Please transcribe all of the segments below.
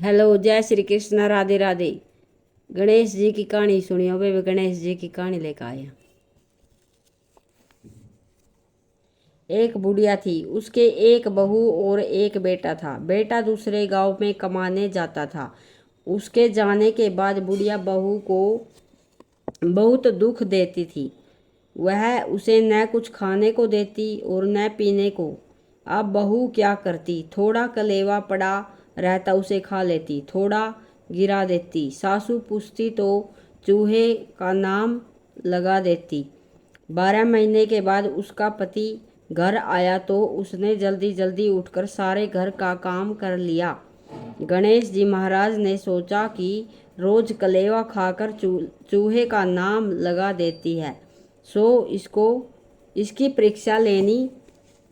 Hello, जय श्री कृष्ण, राधे राधे। गणेश जी की कहानी सुनियो वे गणेश जी की कहानी लेकर आए। एक बुढ़िया थी, उसके एक बहू और एक बेटा था। बेटा दूसरे गांव में कमाने जाता था। उसके जाने के बाद बुढ़िया बहू को बहुत दुख देती थी। वह उसे न कुछ खाने को देती और न पीने को। अब बहू क्या करती, थोड़ा कलेवा पड़ा रहता उसे खा लेती, थोड़ा गिरा देती। सासू पूछती तो चूहे का नाम लगा देती। 12 महीने के बाद उसका पति घर आया तो उसने जल्दी जल्दी उठकर सारे घर का काम कर लिया। गणेश जी महाराज ने सोचा कि रोज कलेवा खाकर चूहे का नाम लगा देती है, सो इसकी परीक्षा लेनी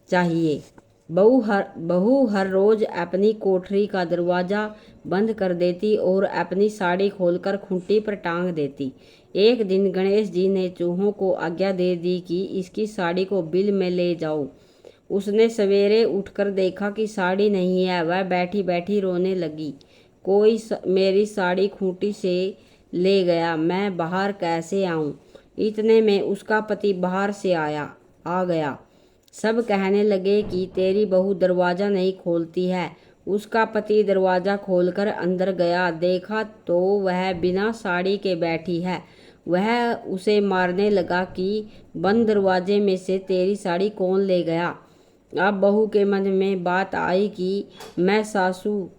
चाहिए। बहू हर रोज अपनी कोठरी का दरवाज़ा बंद कर देती और अपनी साड़ी खोलकर खूंटी पर टांग देती। एक दिन गणेश जी ने चूहों को आज्ञा दे दी कि इसकी साड़ी को बिल में ले जाओ। उसने सवेरे उठकर देखा कि साड़ी नहीं है। वह बैठी बैठी रोने लगी। कोई मेरी साड़ी खूंटी से ले गया, मैं बाहर कैसे आऊं? इतने में उसका पति बाहर से आ गया। सब कहने लगे कि तेरी बहू दरवाज़ा नहीं खोलती है। उसका पति दरवाज़ा खोलकर अंदर गया, देखा तो वह बिना साड़ी के बैठी है। वह उसे मारने लगा कि बंद दरवाजे में से तेरी साड़ी कौन ले गया? अब बहू के मन में बात आई कि मैं सासू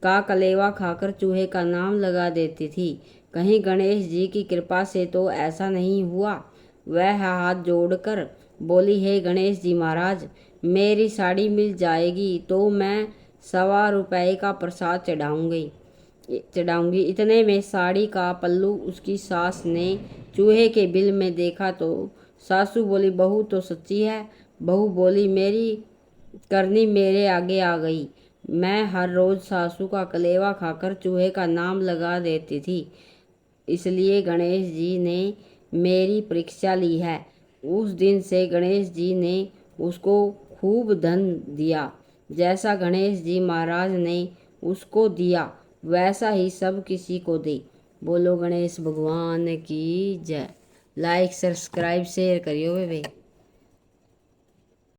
का कलेवा खाकर चूहे का नाम लगा देती थी, कहीं गणेश जी की कृपा से तो ऐसा नहीं हुआ। वह हाथ जोड़कर बोली, हे गणेश जी महाराज, मेरी साड़ी मिल जाएगी तो मैं 1.25 का प्रसाद चढ़ाऊंगी। इतने में साड़ी का पल्लू उसकी सास ने चूहे के बिल में देखा तो सासू बोली, बहू तो सच्ची है। बहू बोली, मेरी करनी मेरे आगे आ गई। मैं हर रोज सासू का कलेवा खाकर चूहे का नाम लगा देती थी, इसलिए गणेश जी ने मेरी परीक्षा ली है। उस दिन से गणेश जी ने उसको खूब धन दिया। जैसा गणेश जी महाराज ने उसको दिया वैसा ही सब किसी को दे। बोलो गणेश भगवान की जय। लाइक सब्सक्राइब शेयर करियो वे।